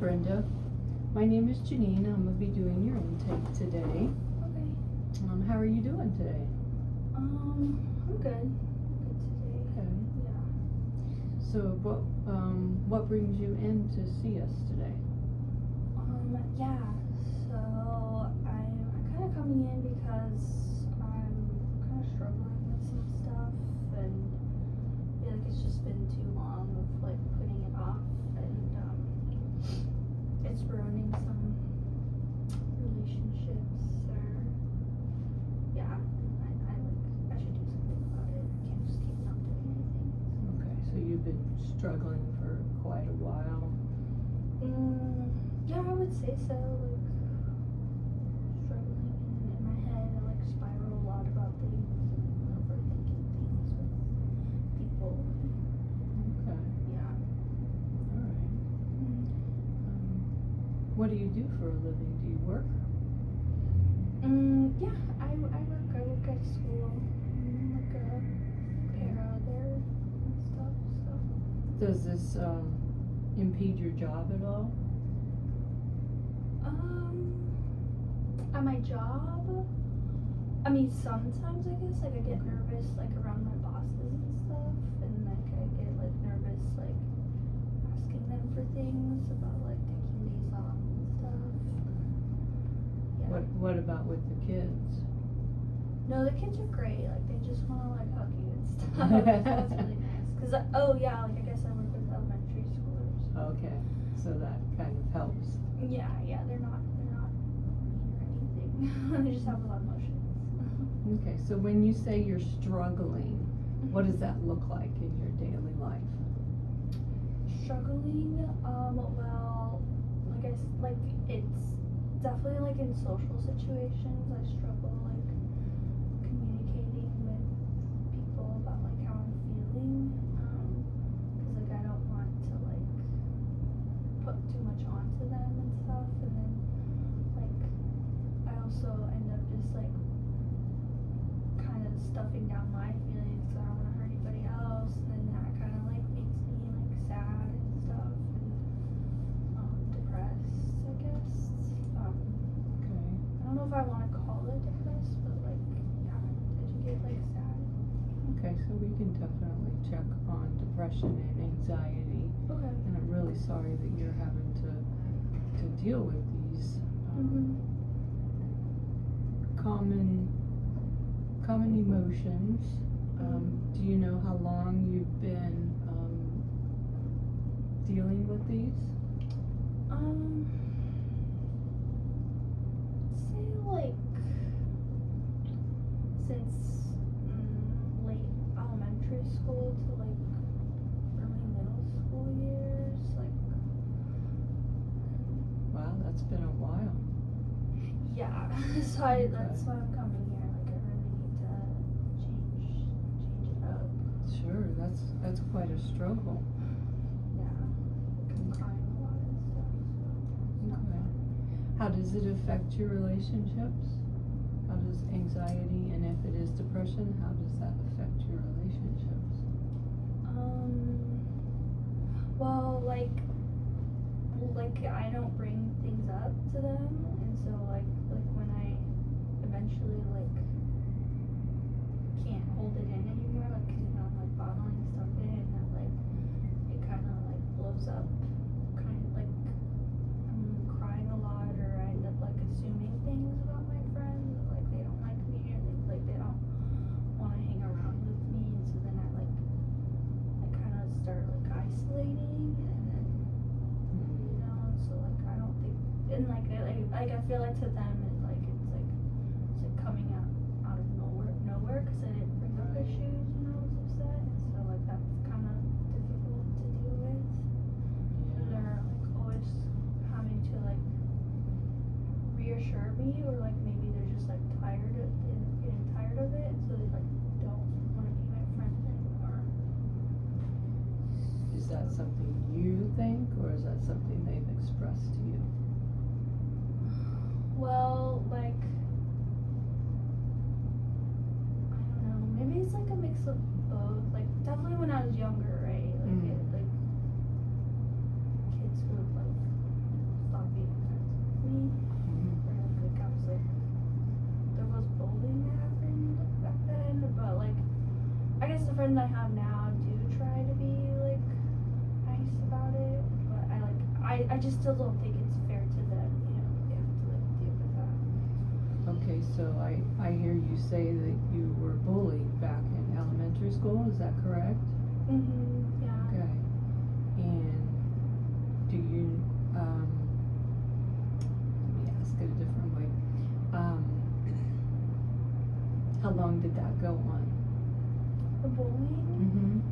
Brenda. My name is Jeanine. I'm going to be doing your intake today. Okay. How are you doing today? I'm good. I'm good today. Okay. Yeah. So what brings you in to see us today? Yeah. So I'm kind of coming in because I'm kind of struggling with some stuff, and I feel like it's just been too long of like putting it off, and it's ruining some relationships, or yeah. I should do something about it. I can't just keep not doing anything. Okay, so you've been struggling for quite a while. Yeah, I would say so. Like, struggling in my head, I like spiral a lot about things and overthinking things with people. Okay. Yeah. All right. What do you do for a living? Do you work? Yeah, I work at school. I'm like a para there and stuff, so. Does this impede your job at all? At my job, I mean, sometimes I guess, like, I get nervous, like, around my bosses and stuff, and, like, I get, like, nervous, like, asking them for things about, like, taking days off and stuff. Yeah. What about with the kids? No, the kids are great, like, they just wanna, like, hug you and stuff. That's really nice. Cause, yeah, like, I guess I work with elementary schoolers. Okay, so that kind of helps. Yeah, they're not mean or anything. They just have a lot of emotions. Okay, so when you say you're struggling, what does that look like in your daily life? Struggling, well, like it's definitely like in social situations, I struggle like communicating with people about like how I'm feeling, cause like I don't want to like put too much onto them and stuff, and then like I also end up just like kind of stuffing down my feelings because I don't want to hurt anybody else, and then that kind of like makes me like sad and stuff, and depressed, I guess. Okay. I don't know if I want to call it depressed, but like, yeah, did you get like sad? Okay, so we can definitely check on depression and anxiety. Okay. And I'm really sorry that you're having to deal with these common emotions. Do you know how long you've been dealing with these? Say like since late elementary school to like early middle school years, like. Wow, that's been a while. Yeah, so that's why I'm coming here. Like, I really need to change it up. Sure, that's quite a struggle. Yeah, like I'm crying a lot and stuff. So it's not Okay. fun. How does it affect your relationships? How does anxiety, and if it is depression, how does that affect your relationships? Well, like I don't bring things up to them, and so like when I eventually like can't hold it in anymore, like, 'cause, I'm like bottling stuff in, and like it kind of like blows up, kind of like I'm crying a lot, or I end up like assuming things about my friends, like they don't like me, or they don't want to hang around with me, and so then I kind of start like isolating, and then so like I don't think, and like I feel like to them it's like coming out of nowhere, because I didn't bring up issues when I was upset, and so like that's kind of difficult to deal with. They're like always having to like reassure me, or like maybe they're just like getting tired of it, and so they like don't want to be my friends anymore. Is that something you think, or is that something they've expressed to you? Well, like, I don't know, maybe it's like a mix of both. Like, definitely when I was younger, right? Like, kids would like guess the friends I have now do try to be like nice about it, but I just still don't think it's fair to them, you know, they have to like deal with that. Okay, so I hear you say that you were bullied back in elementary school, is that correct? Yeah. Okay. And do you, let me ask it a different way. How long did that go on? The bullying?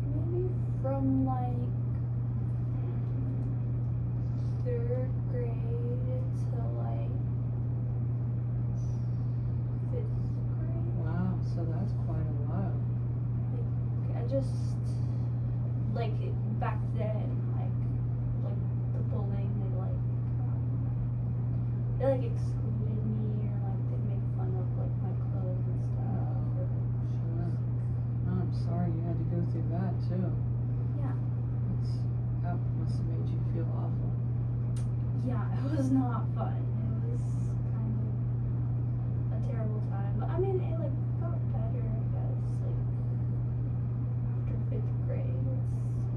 Maybe from like 3rd grade to like 5th grade. Wow, so that's quite a while. Like, I just, like, back then, like the bullying, they like excluded me, or like they make fun of like my clothes and stuff. Or, Sure. Oh, I'm sorry you had to go through that too. yeah. That must have made you feel awful. Yeah, it was not fun. It was kind of a terrible time. But I mean, it like got better, I guess. Like after 5th grade,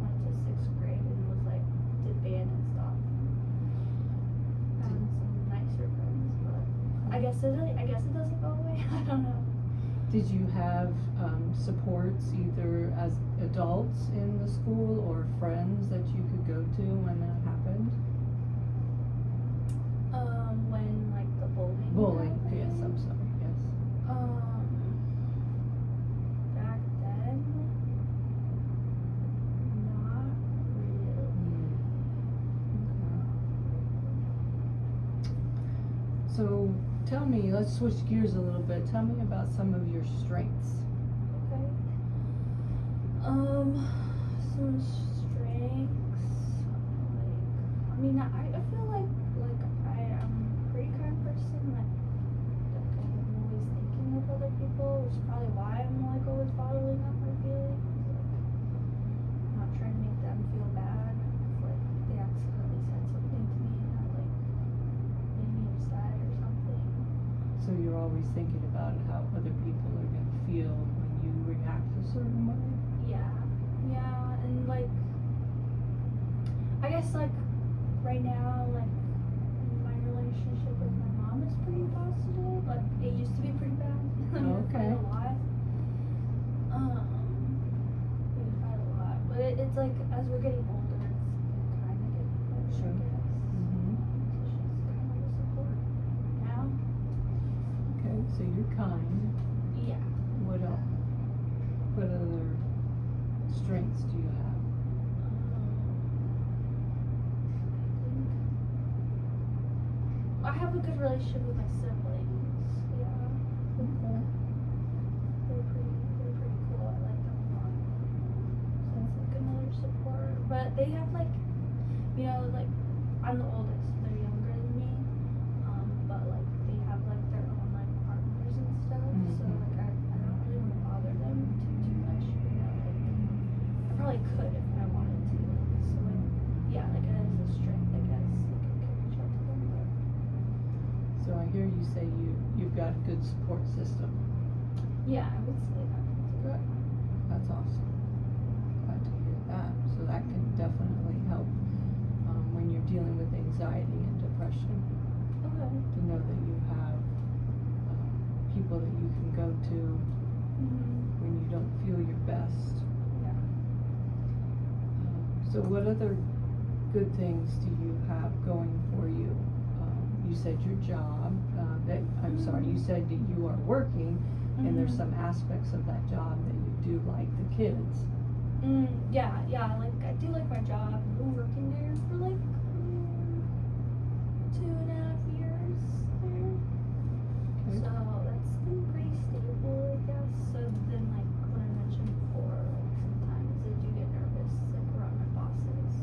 went to 6th grade and was like did band and stuff. Found some nicer friends, but I guess it doesn't go away. I don't know. Did you have supports either as adults in the school or friends that you could go to when that happened? When like the bullying. Bullying, happened, yes, I'm sorry, yes. Back then, not really. Okay. So tell me, let's switch gears a little bit. Tell me about some of your strengths. Okay. Some strengths. Like, I mean, I feel like I am a pretty kind person. Like I'm always thinking of other people, which is probably why I'm like always bottling up my feelings. Like, I'm not trying to make them feel bad. If like they accidentally said something to me and that like made me upset or something. So you're always thinking about how other people are going to feel when you react a certain way? Yeah, and like, I guess like, right now, like, my relationship with my mom is pretty positive. Like, it used to be pretty bad. We would fight a lot. We would fight a lot, but it's like, as we're getting older, it's kind of getting better, Sure. I guess. So she's kind of a support now. Okay, so you're kind. Yeah. What else? What other strengths do you have? I have a good relationship with my siblings. Yeah. Okay. They're pretty cool. I like them a lot. So it's like another support. But they have like, you know, like I'm the oldest. They're younger than me. But like they have like their own like partners and stuff. So like I don't really want to bother them too much. You know, like I probably could if I wanted to. So like yeah, like it is a strength, I guess. Like I can reach out to them. But So I hear you say you've got a good support system. yeah, I would say that. Good. That's awesome. Glad to hear that. So that can definitely help when you're dealing with anxiety and depression, Okay. to know that you have people that you can go to when you don't feel your best. Yeah. So what other good things do you have going for you? You said your job, you said that you are working, and there's some aspects of that job that you do like, the kids. Yeah, like I do like my job. I've been working there for like 2.5 years there. Okay. So that's been pretty stable, I guess. So then like what I mentioned before, like sometimes I do get nervous like around my bosses.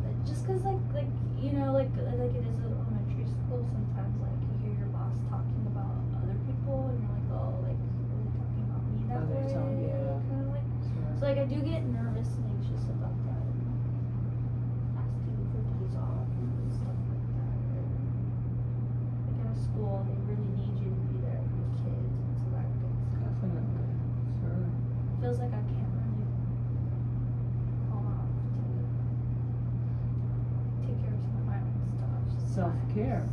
Like just cause like you know, like it is an elementary school, sometimes like you hear your boss talking about other people and you're like, oh, like are they talking about me that way? Kinda like so like I do get nervous and anxious about that and asking for days off and stuff like that. feels like I can't really call off to take care of some of my own stuff. Self-care.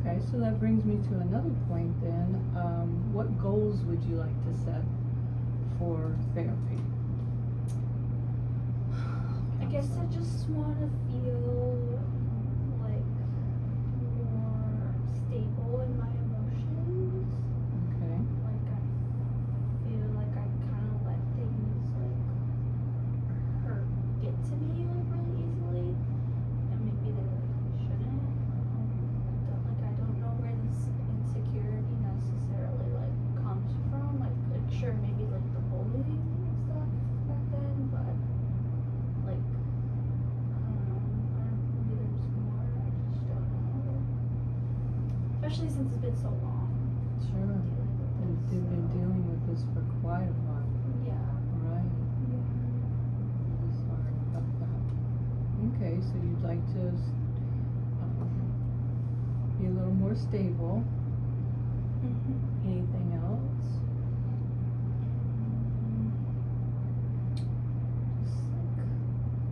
Okay, so that brings me to another point then. What goals would you like to set for therapy? I guess I just want to feel like more stable in my emotions. Okay. Like I feel like I kind of let things like get to me like really easily, and maybe they like shouldn't. I don't know where this insecurity necessarily like comes from. Like sure maybe like the bullying and stuff back then, but like maybe there's more. I just don't know. Especially since it's been so long. Sure. And you've been dealing with this for quite a while. Yeah. Right. I'm sorry about that. Okay, so you'd like to be a little more stable. Anything else?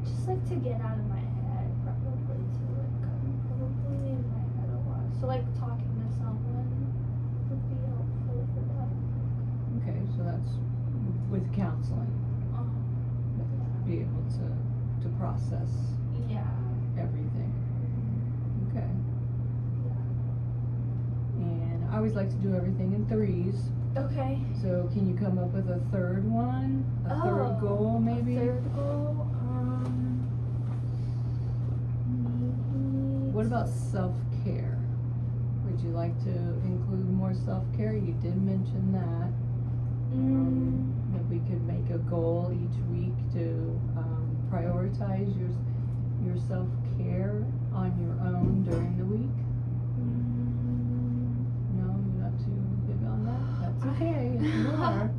Just like to get out of my head, probably too. Like I'm probably in my head a lot. So like talking to someone would be helpful for that. Okay, so that's with counseling. Be able to process Yeah. everything. Okay. And I always like to do everything in threes. Okay. So can you come up with a third one? A third goal maybe? A third goal. Maybe. What about self-care? Would you like to include more self-care? You did mention that. That we could make a goal each week to prioritize your self-care on your own during the week. No, you're not too big on that? That's okay if you are.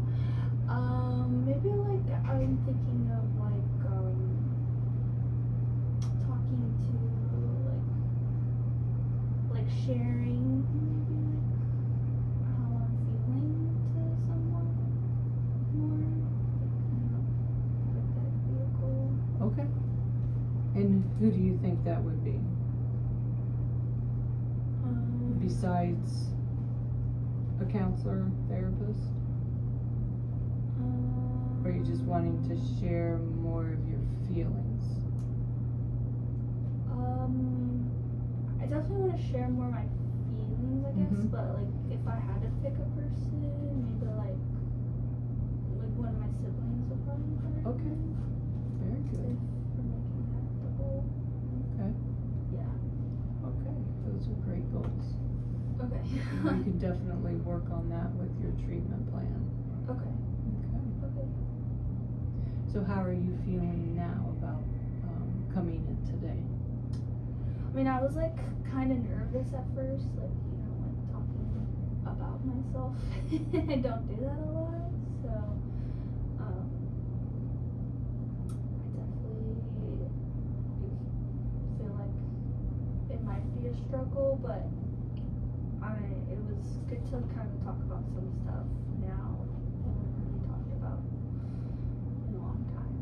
Maybe like I'm thinking of like talking to like sharing maybe like how I'm feeling to someone more. Like that would be a goal. Okay. And who do you think that would be? Besides a counselor, therapist? Or are you just wanting to share more of your feelings? I definitely want to share more of my feelings, I guess, Mhm. but like if I had to pick a person, maybe like one of my siblings would probably be better. Okay. Very good. For making that the goal. Okay. Yeah. Okay. Those are great goals. Okay. We can definitely work on that with your treatment plan. Okay. Okay. Okay. So how are you feeling now about coming in today? I mean, I was like kind of nervous at first, like like talking about myself. I don't do that a lot, so I definitely feel like it might be a struggle, but it was good to kind of talk about some stuff now that we haven't talked about in a long time.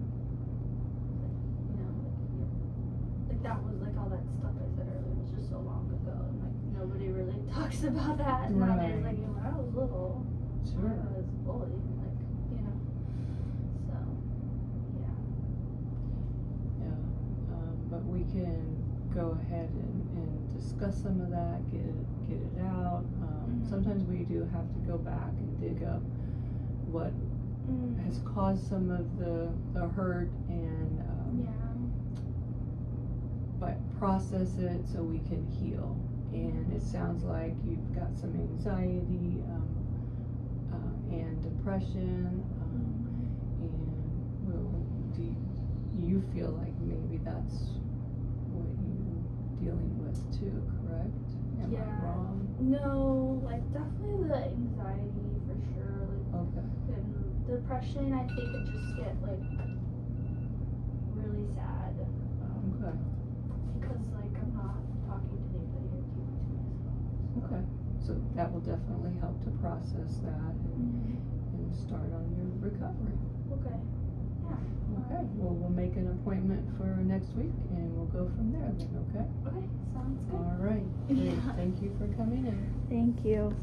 Like that was like all that stuff I said earlier was just so long ago, and like nobody really talks about that nowadays. Like when I was little, Sure. I was bullied, like so yeah. Yeah. But we can go ahead and discuss some of that, get it out. Sometimes we do have to go back and dig up what has caused some of the hurt and but process it so we can heal. And it sounds like you've got some anxiety and depression, and do you feel like maybe that's what you're dealing with too, correct? Am I wrong? No, like definitely the anxiety for sure. Like Okay. and depression, I think it just get like really sad. Okay. Because like I'm not talking to anybody or keeping to myself. Okay. So that will definitely help to process that and start on your recovery. Okay. Yeah. Okay, well, we'll make an appointment for next week and we'll go from there then, okay? Okay, sounds good. All right, great, Yeah. thank you for coming in. Thank you.